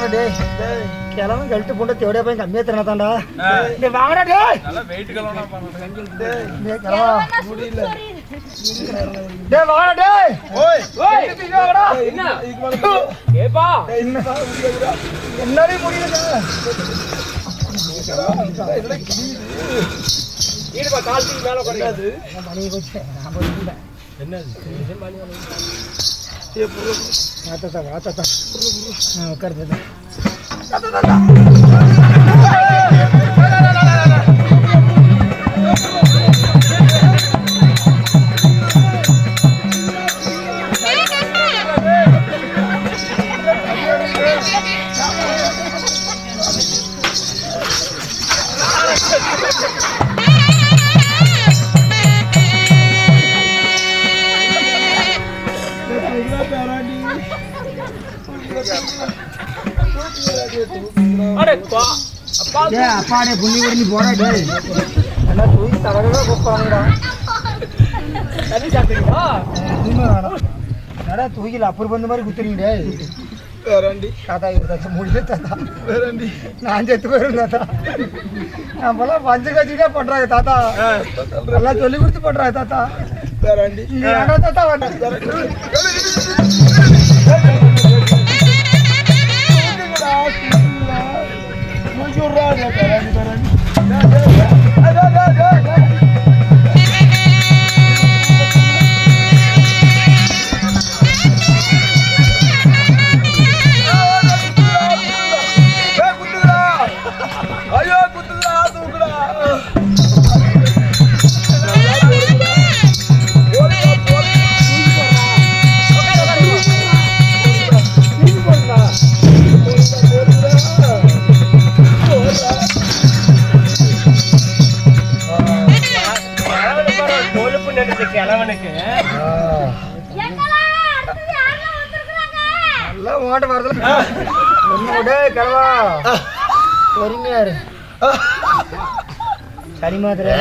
கிளம்பு கழிட்டு போட்டு தேவையா போய் கம்மியா திறனாதான்டா வாங்கடா டேய் நல்லா வெயிட் கலவனா பண்ணு டேய் கிளம்பா முடியல டேய் வாங்கடா டேய் ஓய் ஓய் வாங்கடா என்ன ஏப்பா என்னடி முடியலடா ஈடுபா கால்த்துக்கு மேல குறையாது மணி போச்சு நான் போயிட்டேன் என்னது மணி ये पूरा आता था हां कर देता அப்பாடே புண்ணி பண்ணி போடா டேய் அண்ணா தூக்கி தடகவே கொப்பாங்கடா தண்ணி சாப்பிடுறீங்களா நீங்க அடா தூக்கில அப்புறம் வந்த மாதிரி குத்துறீங்க டேய் வேறண்டி தாத்தா இவர்தான் முடியல தாத்தா வேறண்டி நான் செத்து போயிருந்தேன் தாத்தா நம்மளாம் பஞ்சு கட்சிக்கே பண்றாங்க தாத்தா எல்லாம் சொல்லி கொடுத்து பண்றாங்க தாத்தா வேறண்டி அடா தாத்தா வந்து சரி மாதிரி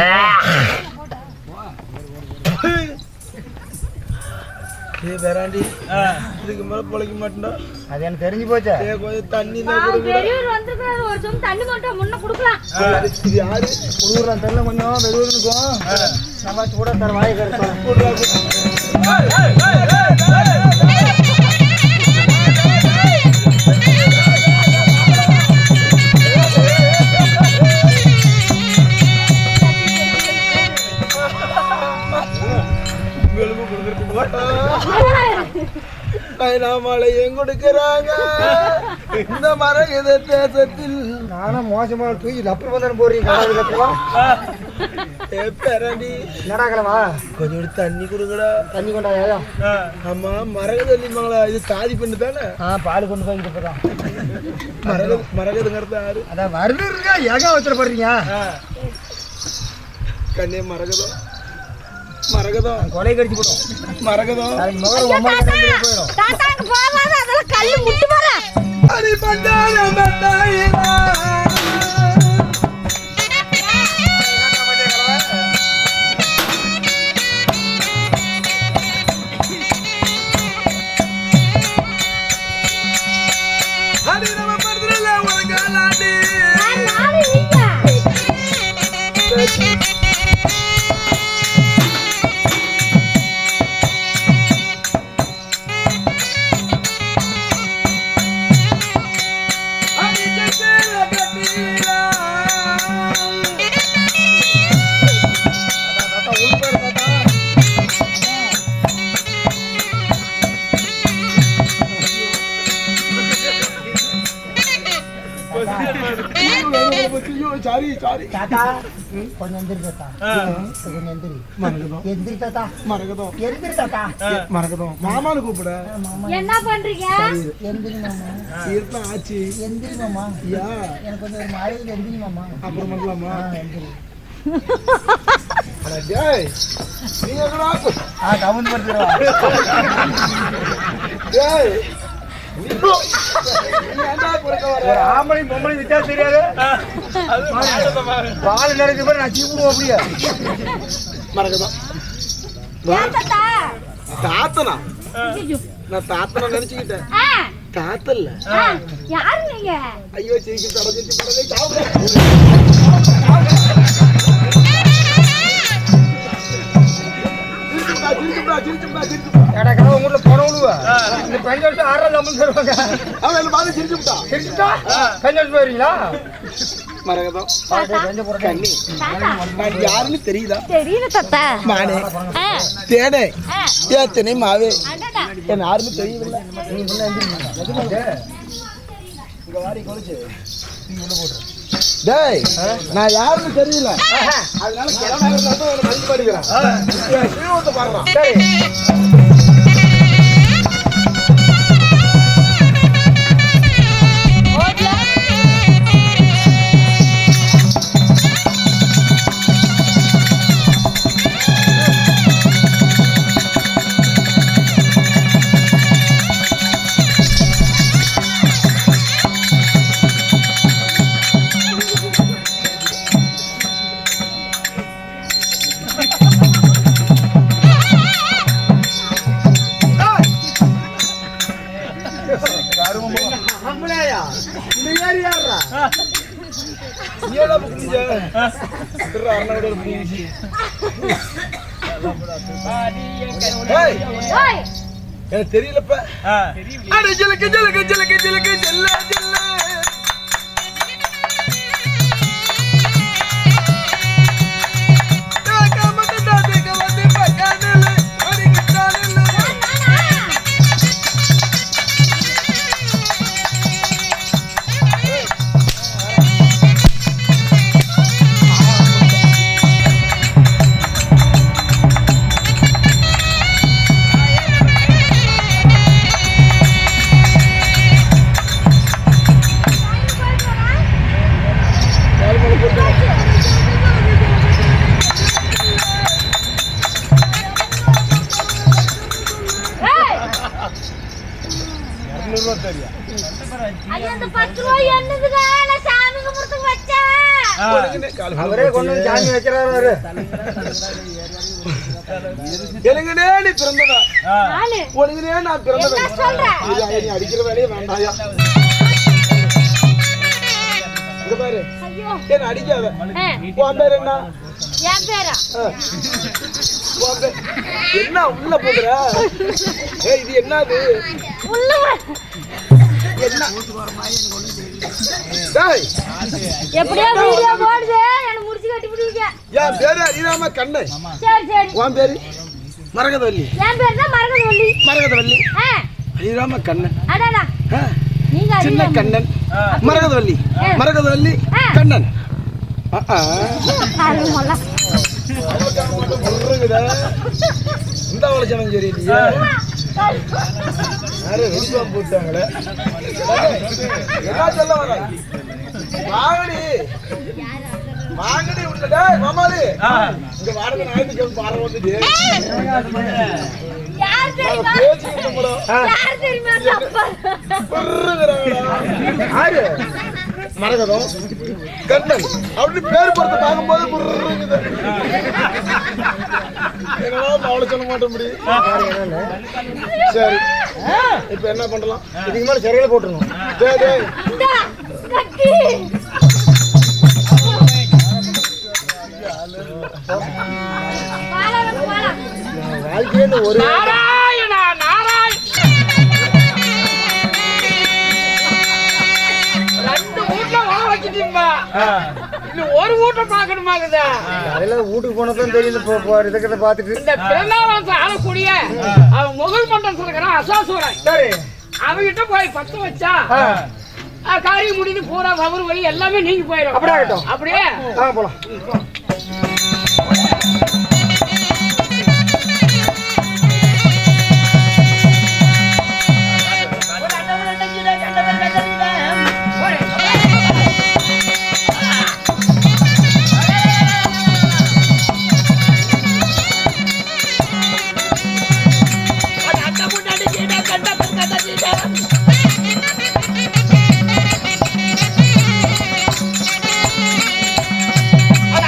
வேறாண்டி இதுக்கு மேல பொழைக்க மாட்டேன்டா அது எனக்கு தெரிஞ்சு போச்சா கொஞ்சம் தண்ணி தண்ணி மட்டும் முன்ன குடுக்கலாம் யாரு குடுக்குறான் தெரியல கொஞ்சம் வெறும் இருக்கும் நம்ம கூட தர வாய் கொடுக்கிறாங்க இந்த மரகத தேசத்தில் நானும் மோசமா தூக்கி அப்புறம் வந்து போறீங்க என்னடாக்கலவா கொஞ்சம் தண்ணி கொடுங்கடா தண்ணி கொண்டாயா ஆமா மரகத இல்லைங்களா இது சாதி பண்ணு தானே பால் கொண்டு போய் இப்பதான் மரகதுங்கிறது யாரு அதான் வருது இருக்கா ஏகா வச்சிடப்படுறீங்க கண்ணே மரகதம் மரகதம் கொலை கடிச்சு போடும் மரகதம் போயிடும் கல்லு முட்டு போற அடி பண்டான பண்டாயிரா அடி நம்ம படுறல ஒரு காலாடி நானே நீங்க சாரி தாத்தா கொஞ்சம் எந்திரி தாத்தா கொஞ்சம் எந்திரி மரகதம் எந்திரி தாத்தா மரகதம் எந்திரி தாத்தா மரகதம் மாமான்னு கூப்பிட என்ன பண்றீங்க எந்திரி மாமா தீர்த்தம் ஆச்சு எந்திரி மாமா யா எனக்கு கொஞ்சம் ஒரு மாதிரி எந்திரி மாமா அப்புறம் பண்ணலாமா எந்திரி அட டேய் நீ எங்கடா கவுண்ட் பண்றடா டேய் ஆம்பளை பொம்பளை வித்தியாசம் தெரியாது பால் நடக்குது பாரு நான் சீப்புடுவோம் அப்படியே மறக்கதான் தாத்தனா நான் தாத்தனா நினைச்சுக்கிட்டேன் தாத்தல்ல யாரு நீங்க? ஐயோ சீக்கிரம் தொடர்ந்து சாப்பிட யாருன்னு தெரியுதா? தெரியல தாத்தா. மானே தேனே ஏத்தனை மாவே என்ன யாருன்னு தெரியவில்லை. டேய் நான் யாருன்னு தெரியல, அதனால மதிப்பு படிக்கிறேன். எனக்கு தெரியலப்ப. ஜலக்கு ஜலக்கு ஜலக்கு ஜலக்கு ஜல்ல ஜல்ல அவரே கொண்டு சாமி வைக்கிறாரு. எனக்குனே நீ பிறந்ததா? உனக்குனே நான் பிறந்தவன். அடிக்கிற வேலையே வேண்டாயா? இங்க பாரு, என்ன அடிக்காத. உன் பேர் என்ன? என் பேரா? என்ன உள்ள போகுற? இது என்னது? எப்படியோ வீடியோ போடுது, என்ன முடிச்சு கட்டி விடுவீங்க. என் பேரு ஹரிராம கண்ணன். சரி சரி. உன் பேரு? மரகதவல்லி. என் பேரு தான் மரகதவல்லி. மரகதவல்லி ஹரிராம கண்ணன். அடடா, நீங்க சின்ன கண்ணன் மரகதவல்லி. மரகதவல்லி கண்ணன். இந்த வளச்சனம் சரி இல்லையா? வெடிப்பாம் போட்டாங்களே. என்ன சொல்ல வர? வாங்கடி வாங்கடி உள்ளதா மாமாலி. இங்க வாடகை ஞாயிற்றுக்கிழமை பாடம் வந்துட்டு யார் தெரியுமா? யார் தெரியுமா? யாரு? மரகதம் கண்ணன் அப்படி பேர் பொறுத்து பார்க்கும்போது அவளை சொல்ல மாட்டேன் முடியும். சரி, இப்ப என்ன பண்ணலாம்? இதுக்கு மேல சிறையில போட்டுருணும். வாழ்க்கையில ஒரு ஒரு வீட்டை பாக்கணுமாக்குதா? வீட்டுக்கு போனதான் தெரியும். இதுக்கத்தை பாத்துட்டு இந்த பிறந்தாவளத்தை ஆளக்கூடிய அவன் முகல் மண்டம் சொல்லுறான் அசாசூரன். சரி, அவங்கிட்ட போய் பத்து வச்சா காரியம் முடிந்து பூரா வவுறு வழி எல்லாமே நீங்க போயிடும். அப்படியே அப்படியே போலாம்.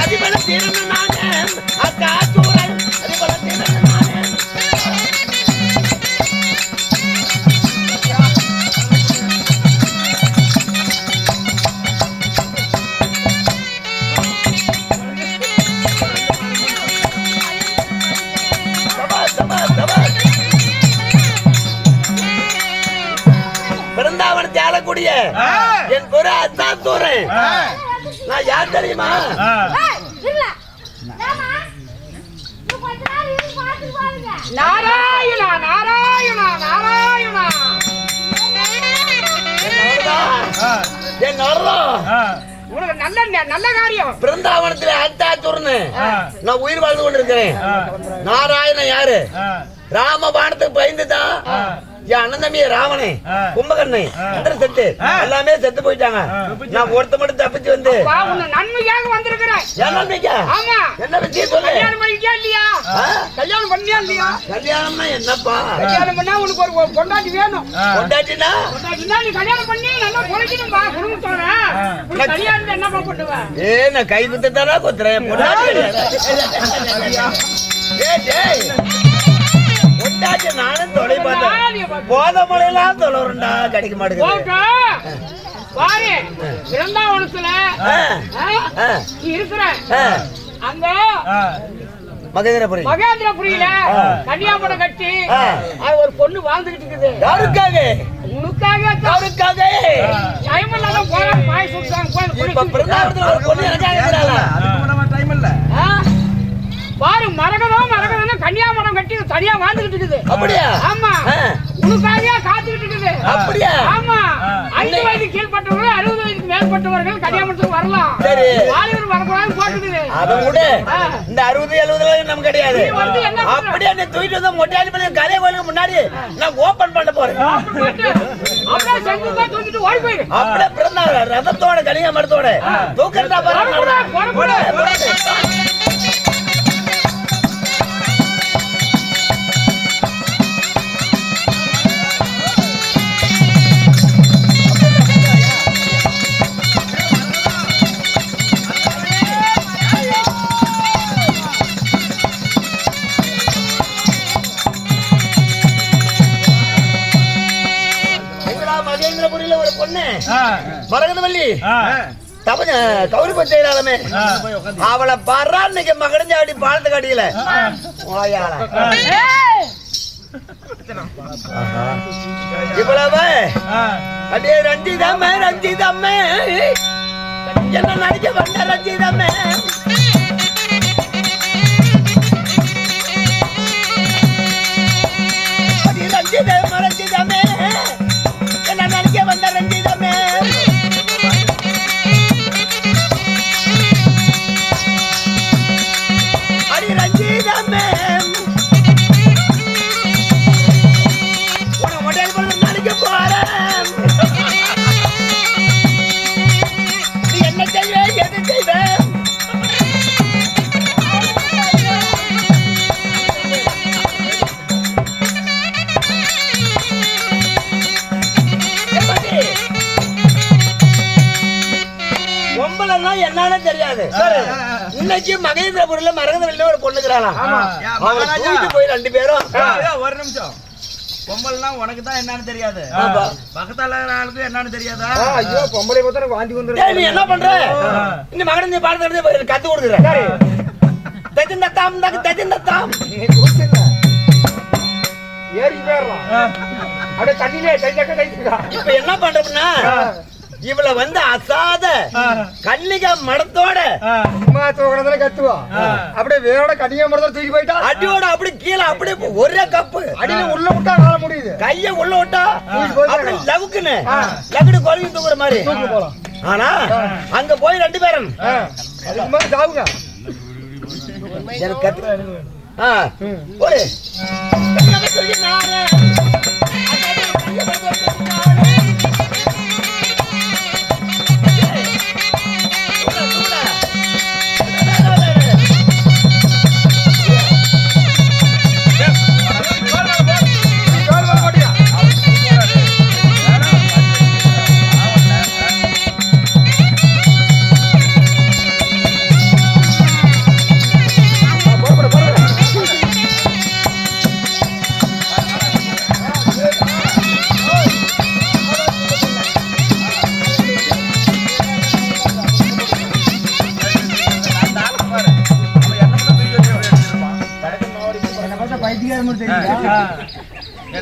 அது என் பேரு அசாத்தூரன். நான் யார் தெரியுமா? நாராயணா நாராயணா நாராயணா. என் அருளம் உனக்கு நல்ல காரியம். பிருந்தாவனத்துல அத்தாத்தூர்னு நான் உயிர் வாழ்ந்து கொண்டிருக்கிறேன். நாராயணன் யாரு? ராமபாணத்துக்கு பயந்துதான் என் அண்ணன் தம்பி ராவணே கும்பகர்ணை செத்து எல்லாமே செத்து போயிட்டாங்க. நான் ஒருத்த மட்டும் தப்பிச்சு வந்து நன்மையாக வந்திருக்கிறேன். என் நன்மைக்கா? ஆமா. என்ன பத்தி சொல்லு. கல்யாணம் பண்ணிக்கியா இல்லையா? கல்யாணம் பண்ணியா இல்லையா? கல்யாணம்னா என்னப்பா? கல்யாணம் பண்ணா உனக்கு ஒரு பொண்டாட்டி வேணும். பொண்டாட்டினா நீ கல்யாணம் பண்ணி நல்லா பொழைக்கணும்பா குடும்பத்தோட. கல்யாணம் என்னப்பா பண்ணுவ? நான் கை குத்து தானா குத்துறேன். பொண்டாட்டி நானும் தொலை பார்த்தேன். போத மலையெல்லாம் தொலைறா கிடைக்க மாட்டேங்குது. பாரு பிருந்தாவனத்துல இருக்கிற அங்க மகேந்திரபுரியில கன்னியாகுமரம் கட்டி ஒரு பொண்ணு வாழ்ந்துகிட்டு இருக்குது. யாருக்காக? உனக்காக. யாருக்காக? டைம் இல்லாத போற பாய் சொல்றாங்க. பிருந்தாவனத்துல ஒரு பொண்ணு எனக்காக பாரு மரகதம் கன்னியாகுமரம் கட்டி தனியா வாழ்ந்துகிட்டு இருக்குது. அப்படியா? ஆமா. உனக்காக காத்துக்கிட்டு இருக்குது. அப்படியா? ஆமா. 5 வயது கீழ்பட்டவர்கள் 60 வயதுக்கு மேற்பட்டவர்கள் கன்னியாகுமரத்துக்கு வரலாம். வாலிபர் வரக்கூடாது போட்டுக்குது. அதை விட இந்த 60-70 நம்ம கிடையாது. அப்படியே நீ தூக்கிட்டு வந்து மொட்டையாளி பண்ணி கலை கோயிலுக்கு முன்னாடி நான் ஓபன் பண்ண போறேன். அப்படியே செங்குந்தா தூக்கிட்டு ஓடி போயிரு. அப்படியே பிறந்த ரதத்தோட கன்னியாகுமரத்தோட தூக்கிறதா பாரு. மகேந்திரபுரியில ஒரு பொண்ணு மரகதவல்லி கௌரி பச்சையிலாலுமே அவளை பாடுறா இன்னைக்கு மகடஞ்சாடி பாலத்து கடியில இவ்வளவு அடே ரஞ்சிதம்மே ரஞ்சிதம்மே என்ன நடிக்க வந்த ரஞ்சிதம்மே ரஞ்சிதம் ரஞ்சிதம்மே என்ன நடிக்க வந்த ரஞ்சிதம்மே அடி ரஞ்சிதம்மே உன உடல் பொழுது நடிக்க போறேன் நீ என்ன செய்வே எது செய்வேன் என்னன்னு தெரியாது. இன்னைக்கு மகேந்திரபுரியில மரகதவல்லியில ஒரு பொண்ணுக்கிறாளாம். அவளை தூக்கிட்டு போய் 2 பேரும் ஒரு நிமிஷம். பொம்பளைனா உனக்கு தான் என்னன்னு தெரியாது. பக்கத்தால ஆளுக்கு என்னன்னு தெரியாதா? ஐயோ பொம்பளை பார்த்தா வாந்தி வந்துரும். நீ என்ன பண்ற? இந்த மகனை நீ பாடத்தை கத்து கொடுக்குற. தஜிந்தத்தாம் தக்கு தஜிந்தத்தாம். நீ தூக்கில. ஏறி போறலாம். அப்படியே தண்ணிலே டைட்டக்க டைட்டக்கா. இப்ப என்ன பண்றோம்னா இவள வந்து அசாத கன்னிகா மடத்தோட சும்மா தூக்குறதுல கத்துவா. அப்படியே வேரோட கன்னிகா மடத்தோட தூக்கி போயிட்டா அடியோட அப்படி கீழே அப்படியே ஒரே கப்பு அடியில உள்ள விட்டா வாழ முடியுது. கைய உள்ள விட்டா அப்படி லவுக்குன்னு லகுடு கொழுவி தூக்குற மாதிரி போலாம். ஆனா அங்க போய் 2 பேரும் அதுக்கு மாதிரி சாவுங்க. எனக்கு கத்து போடு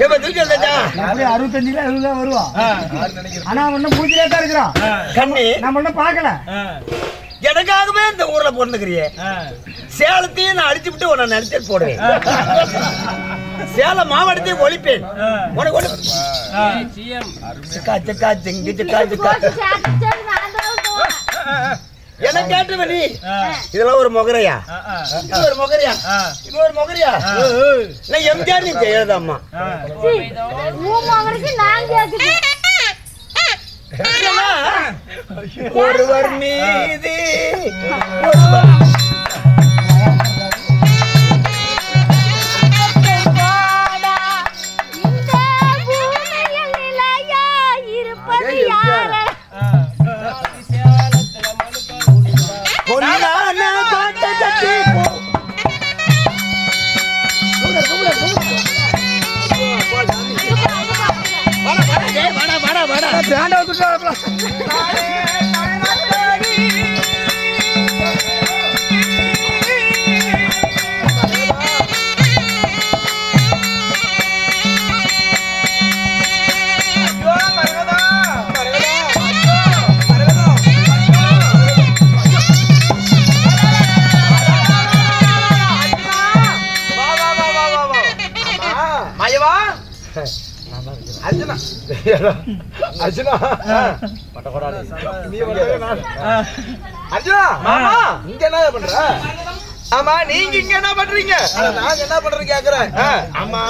எப்ப தூக்கி வந்தாச்சா அப்படியே 65 70 வருவான். ஆனா அவன் இன்னும் முடிச்சிட்டே தான் இருக்கிறான். கண்ணி நம்ம இன்னும் பார்க்கல. எனக்காகவே இந்த ஊர்ல பொண்ணுக்கிறியே சேலத்தையும் நான் அழிச்சு விட்டு உன்னை நினைச்சு போடுவேன். சேலம் மாவட்டத்தையும் ஒழிப்பேன். உனக்கு ஒண்ணு சிக்கா சிக்கா சிங்கு சிக்கா சிக்கா என்ன கேட்டு நீ இதெல்லாம் ஒரு மொகரையா? இது ஒரு மொகரையா? இது ஒரு மொகரையா? நான் எம்ஜிஆர் நீ செய்யாதம்மா. ஒருவர் மீது அர்ஜுனா மாமா இங்க என்ன பண்ற? ஆமா நீங்க இங்க என்ன பண்றீங்க? நாங்க என்ன பண்றோம் கேக்குறேன். ஆமா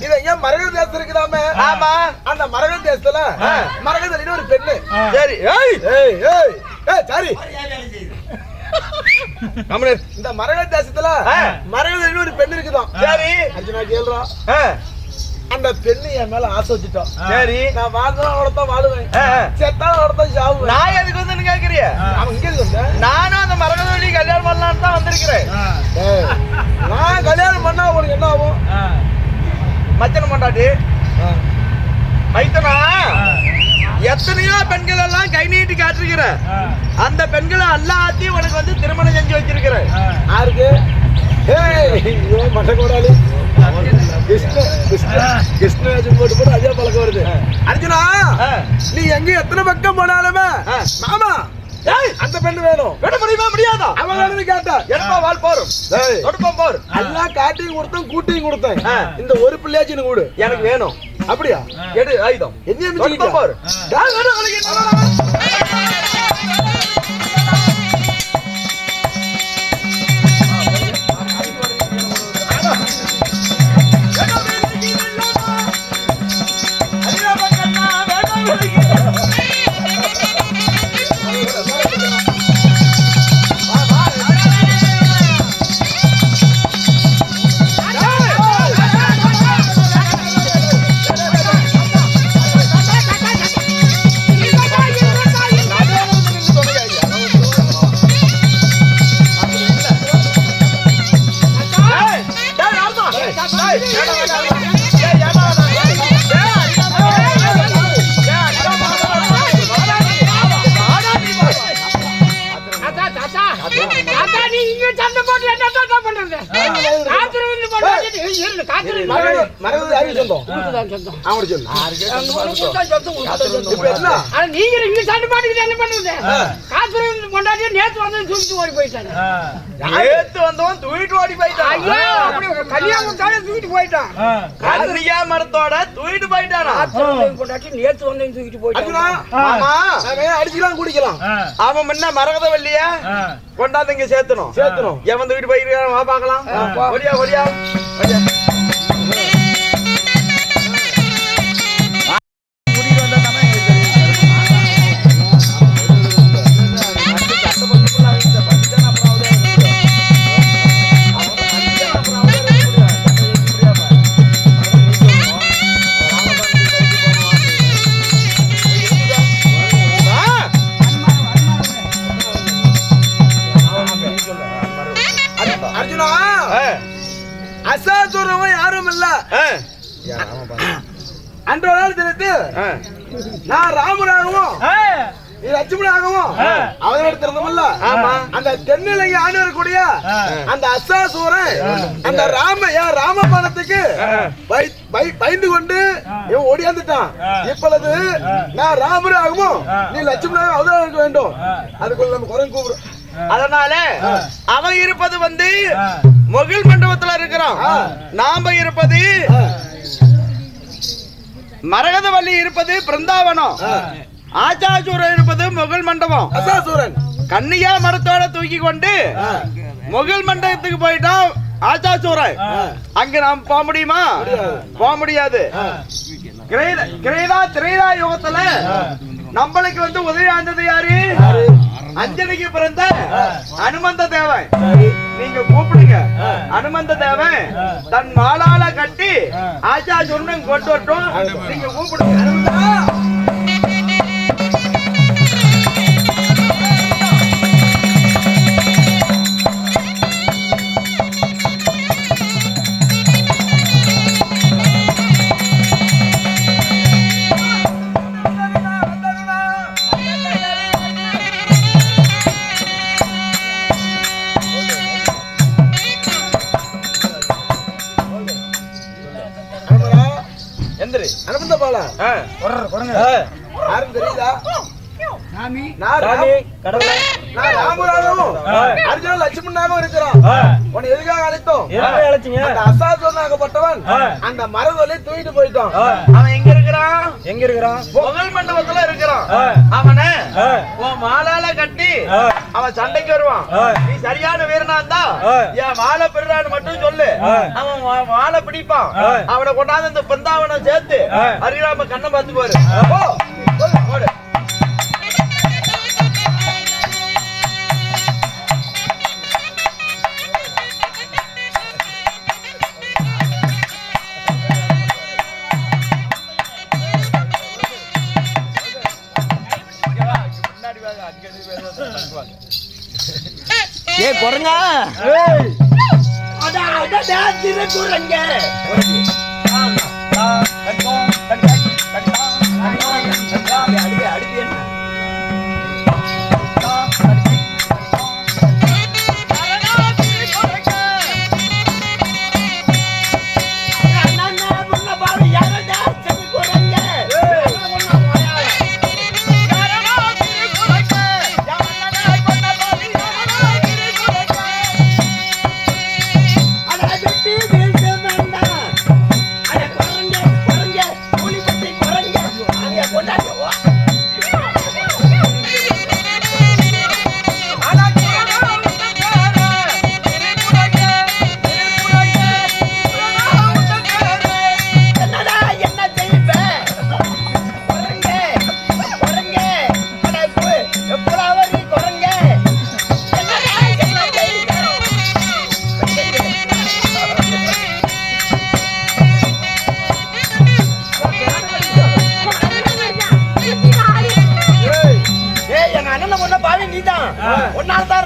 இது எங்க மரகத தேசம் இருக்குதாமே? ஆமா அந்த மரகத தேசத்துல மரகதலின்னு ஒரு பெண்ணு. சரி ஏய் ஏய் ஏய் ஏய் சரி இந்த மரகத தேசத்துல மரகதலின்னு ஒரு பெண்ணு இருக்குதாம். சரி அர்ஜுனா கேளுடா. அந்த பெண்ணு என் மேல ஆசை வச்சுட்டோம். சரி நான் வாழ்றவன் வாழுவேன், செத்தாலும் சாவுவேன். நான் எதுக்கு வந்து கேக்குறிய? அவன் இங்க இருக்கு. நானும் அந்த மரகதவழி கல்யாணம் பண்ணலான்னு தான் வந்திருக்கிறேன். நான் கல்யாணம் பண்ணா உனக்கு என்ன ஆகும்? மச்சன பொண்டாட்டி மைத்தனா எத்தனையோ பெண்கள் எல்லாம் கை நீட்டி காட்டிருக்கிற அந்த பெண்களை எல்லாத்தையும் உனக்கு வந்து திருமணம் செஞ்சு வச்சிருக்கிறேன். யாருக்கு? மட்டக்கூடாது கிருஷ்ணராஜன் போட்டு போட்டு அதே பழக்கம் வருது. அர்ஜுனா நீ எங்க எத்தனை பக்கம் போனாலுமே மாமா அந்த பெண்ணு வேணும். வேணும் முடியுமா? முடியாதா? அவன் கேட்டா எப்ப வாழ் போறோம் தொடுப்போம் போர் எல்லாம் காட்டியும் கொடுத்தேன் கூட்டியும் கொடுத்தேன். இந்த ஒரு பிள்ளையாச்சின்னு கூடு எனக்கு வேணும். அப்படியா? எடு ஆயுதம் என்ன போர் மரத்தோட தூக்கிட்டு போயிட்டானா? நேத்து வந்து தூக்கிட்டு போயிட்டான். அடிச்சுக்கலாம் குடிக்கலாம். அவன் முன்ன மரகத வல்லியா கொண்டாந்து இங்க சேர்த்தணும். எவன் தூக்கிட்டு போயிருக்கான் பாக்கலாம். ஒடியா ஒடியா அசாதுரவன் யாரும் இல்ல. அன்றொரு நாள் தினத்து நான் ராமராகவும் லட்சுமணாகவும் அவன் எடுத்திருந்தோம்ல அந்த தென்னிலங்கை ஆண்டு வரக்கூடிய அந்த அசாசூரன் அந்த ராமபாணத்துக்கு பயந்து கொண்டு இவன் ஓடியாந்துட்டான். இப்பொழுது நான் ராமராகவும் நீ லட்சுமணாக அவதாரம் இருக்க வேண்டும். அதுக்குள்ள நம்ம குரங்கு கூப்பிடும். அதனால அவன் இருப்பது முகில் மண்டபத்துல இருக்கிறான். நாம இருப்பது மரகதவல்லி இருப்பது பிருந்தாவனம். ஆச்சாசூரன் இருப்பது முகில் மண்டபம். அசாசூரன் கன்னியா மரத்தோட தூக்கி கொண்டு முகில் மண்டபத்துக்கு போயிட்டான் ஆச்சாசூரன். அங்க நாம் போக முடியுமா? போக முடியாது. திரேதா யுகத்துல நம்மளுக்கு உதவியாந்தது யாரு? அஞ்சலிக்கு பிறந்த அனுமந்த தேவன். நீங்க கூப்பிடுங்க. அனுமந்த தேவன் தன் மாலால கட்டி ஆச்சாசூரன் கொண்டு வரட்டும். நீங்க கூப்பிடுங்க. அனுமந்த பாலா யாரும் தெரியுதா? அர்ஜுன லட்சுமணாகவும் இருக்கிறான். உன்னை எதுக்காக அழைத்தோம்? அசாசூரனாகப்பட்டவன் அந்த மரதொலை தூக்கிட்டு போயிட்டான். அவன் எங்க இருக்கிறான்? முகல் மண்டபத்துல இருக்கிறான். அவனை உன் மாலால கட்டி அவன் சண்டைக்கு வருவான். நீ சரியான வீரனா இருந்தா என் மாலை பெறான்னு மட்டும் சொல்லு. அவன் மாலை பிடிப்பான். அவனை கொண்டாந்து இந்த பிருந்தாவனை சேர்த்து அருகாம கண்ணை பார்த்துக்குவாரு. போடு. ஏ குரங்க குரங்க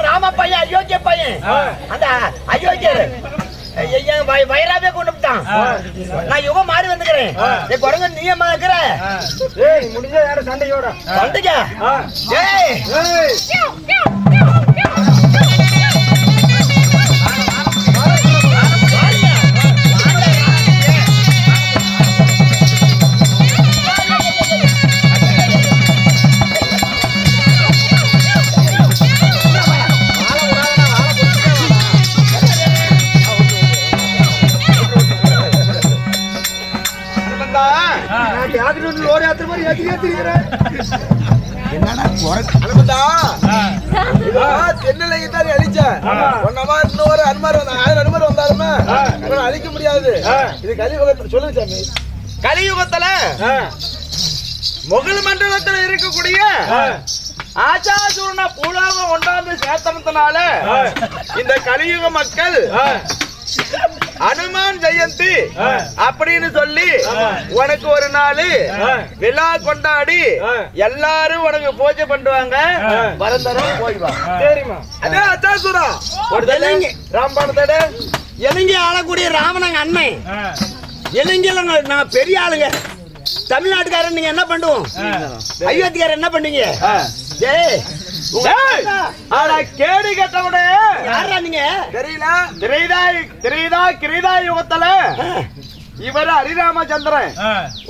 ராம பையன் அயோக்கிய பையன். அந்த அயோக்கியர் வயிறாவே கொண்டு விட்டான். நான் யுகம் மாறி வந்துக்கிறேன். குரங்க நீ அம்மா இருக்கிற முடிஞ்ச யாரும் சண்டையோட சண்டைக்கா? அழிக்க முடியாது. இது கலியுகத்துல சொல்லுங்க சாமி. கலியுகத்துல முகில் மண்டலத்துல இருக்கக்கூடிய ஆச்சாசூரனை பூலாக ஒன்றாந்து சேர்த்தனத்தினால இந்த கலியுக மக்கள் அனுமான் ஜெயந்தி அப்படின்னு சொல்லி உனக்கு ஒரு நாள் விழா கொண்டாடி எல்லாரும் உனக்கு பூஜை பண்ணுவாங்க. வரந்தரம் போய்வா. சரிமா. அதே அச்சாசூரா ஒரு ராம்பாணத்தோட எலுங்கி ஆளக்கூடிய ராமனங்க அண்ணன். எலுங்கில நாங்க பெரிய ஆளுங்க. தமிழ்நாட்டுக்காரன் நீங்க என்ன பண்ணுவோம்? அயோத்திக்காரன் என்ன பண்ணீங்க? கேடி கட்டவுடே யாரா நீங்க கிரீதா யுகத்துல இவர் ஹரிராமச்சந்திரன்.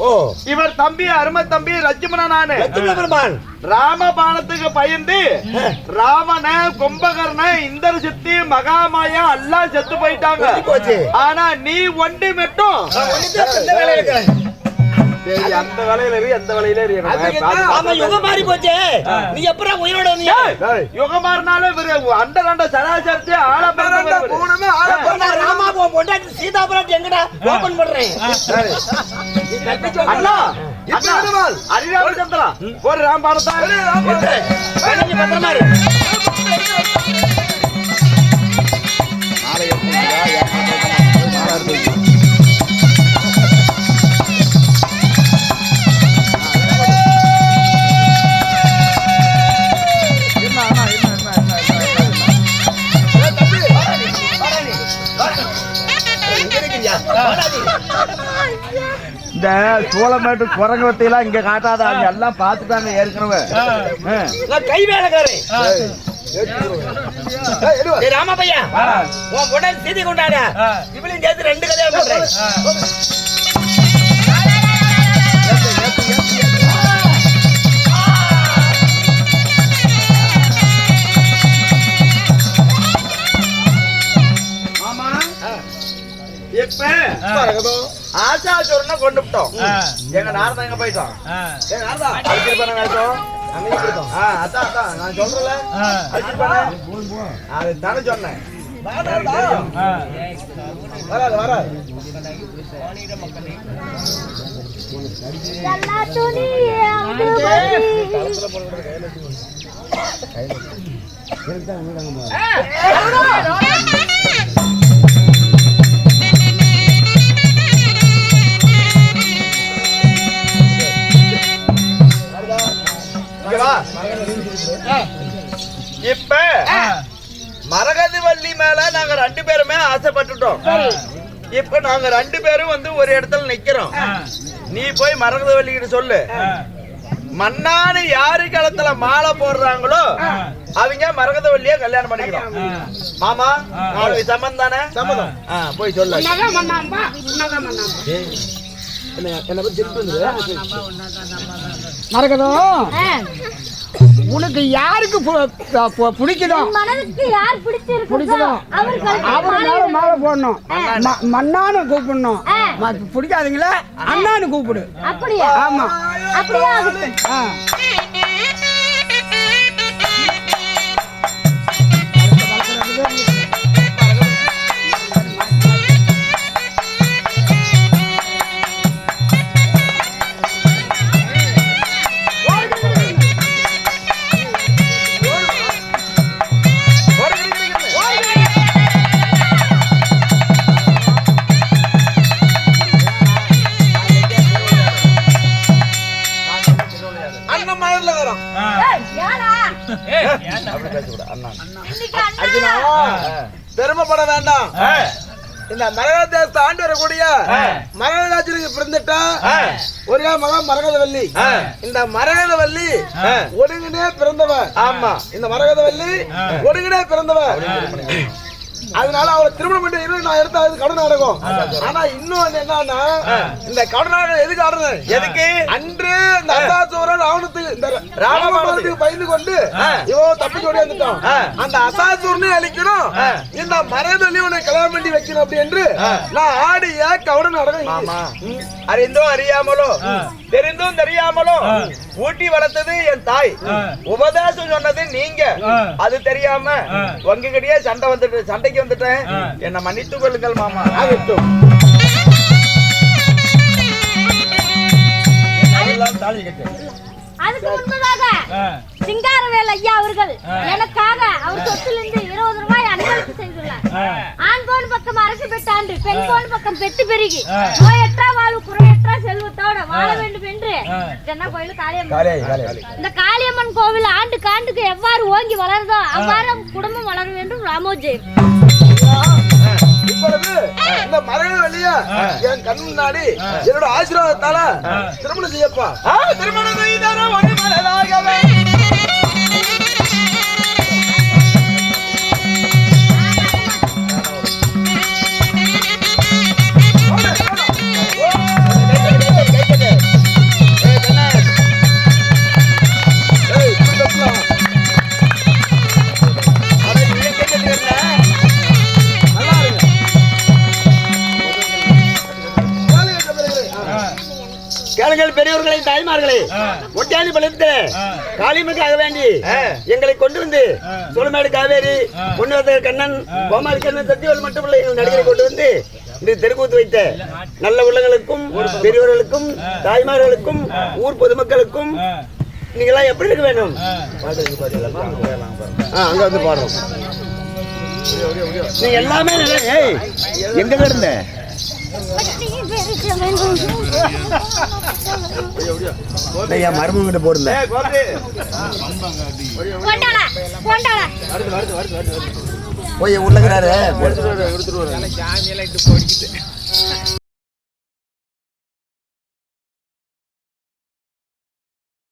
ஓ இவர் தம்பி அருமை தம்பி லட்சுமண நானு. ராமபாணத்துக்கு பயந்து ராவண கும்பகர்ண இந்திர சித்தி மகாமாயா எல்லாம் செத்து போயிட்டாங்க. ஆனா நீ ஒண்டி மட்டும் அந்த வேலையில எந்த வேலையில யுகம் மாறி போச்சு. நீ எப்படா உயிரோட வந்தீங்க? யுகம் மாறினாலும் அண்ட சராசரிச்சு ராமா பொண்டாட்டி சீதா பிராட்டி எங்கடா ஓபன் பண்றேன். ஹரிராமச்சந்திரா ஒரு ராம்பாணத்தா இந்த சோளமேட்டு குரங்கு வத்தையெல்லாம் இங்க காட்டாத, அங்க எல்லாம் பாத்துட்டாங்க ஏற்கனவே. கை வேலைக்காரன் ராமபையா உன் உடல் சீதி கொண்டாட இவளையும் சேர்த்து 2 கல்யாணம் பண்றேன். இப்ப ஆசாசூரனை கொண்டு விட்டோம். எங்க நாரதா எங்க போயிட்டோம்? அதான் நான் சொல்றல அது தானே சொன்னேன். வராது இப்ப மரகதவல்லி மேல நாங்க 2 பேருமே ஆசைப்பட்டுட்டோம். இப்ப நாங்க 2 பேரும் வந்து ஒரு இடத்துல நிக்கிறோம். நீ போய் மரகதவல்லி கிட்ட சொல்லு, மன்னானு யாரு களத்துல மாலை போடுறாங்களோ அவங்க மரகதவல்லிய கல்யாணம் பண்ணிக்கிறோம். மாமா நாளைக்கு சம்மந்தம் தானே? சம்மதம். போய் சொல்ல மரகதம் உனக்கு யாருக்கு பிடிக்குதோ மனதுக்கு யார் பிடிச்சிருக்குதோ அவரு மாலை போடணும். மண்ணான்னு கூப்பிடணும். பிடிக்காதீங்களா அண்ணான்னு கூப்பிடு. அப்படியா? ஆமா அப்படியா? பெருமைப்பட வேண்டாம். இந்த மரகத தேசத்தை ஆண்டு வரக்கூடிய மரகதாச்சலுக்கு பிறந்துட்டா ஒரே மகன் மரகதவல்லி. இந்த மரகதவல்லி ஒடுங்கினே பிறந்தவ. ஆமா, இந்த மரகதவல்லி ஒடுங்கினே பிறந்தவ. அதனால அவளை திருமணம் பண்ணி நான் எடுத்த கடன் நாடகம். ஆனா இன்னும் என்னன்னா இந்த கடன் நாடகம் எதுக்கு ஆடுறேன்? எதுக்கு? அன்று இந்த அசாசூரன் ராவணத்துக்கு இந்த ராமபாணத்துக்கு பயந்து கொண்டு இவோ தப்பிச்சு ஓடி வந்துட்டான். அந்த அசாசூரனை அழிக்கணும், இந்த மரதவல்லி உன்னை கல்யாணம் பண்ணி வைக்கணும் அப்படி என்று நான் ஆடிய கடன் நாடகம். அறிந்தும் அறியாமலோ தெரிந்தும் தெரியாமலோ ஊட்டி வளர்த்தது என் தாய், உபதேசம் சொன்னது நீங்க. அது தெரியாம உங்ககிட்டயே சண்டைக்கு வந்துட்டேன். என்ன மன்னித்துக் கொள்ளுங்கள் மாமா. அதுக்கு முன்பதாக சிங்காரவேல் ஐயா அவர்கள் எனக்காக அவர் சொத்திலிருந்து 20 ரூபாய் அன்பளிப்பு செய்துள்ளார். ஆண் போன் பக்கம் அரசு பெற்றாண்டு, பெண் போன் பக்கம் பெற்று பெருகி நோயற்றா வாழ்வு குறையற்றா செல்வத்தோட வாழ வேண்டும் என்று சென்னை கோயில் காளியம்மன். இந்த காளியம்மன் கோவில் ஆண்டுக்கு ஆண்டுக்கு எவ்வாறு ஓங்கி வளருதோ அவ்வாறு குடும்பம் வளர வேண்டும். ராமோஜெயம். இப்பொழுது இந்த மரகதவல்லிய என் கண் முன்னாடி என்னோட ஆசீர்வாதத்தால திருமணம் செய்யப்பா. திருமணம் செய்தார ஊர்கள் பெரியவர்களை தாய்மார்களே ஒட்டியாதி பலத்து காளியம்மனுக்காக வேண்டி எங்களை கொண்டு வந்து சோழமேடு காவேரி பொன்னுவத்த கண்ணன் கோமாரி கண்ணன் சத்தியவள் மட்டுமல்ல எங்கள் நடிகரை கொண்டு வந்து இந்த தெருக்கூத்து வைத்த நல்ல உள்ளங்களுக்கும் பெரியவர்களுக்கும் தாய்மார்களுக்கும் ஊர் பொதுமக்களுக்கும் நீங்களா எப்படி இருக்க வேணும் அங்க வந்து பாடுறோம் நீ எல்லாமே எங்க இருந்த மருமகிட்ட போடுங்க போய் உள்ளகிறாரு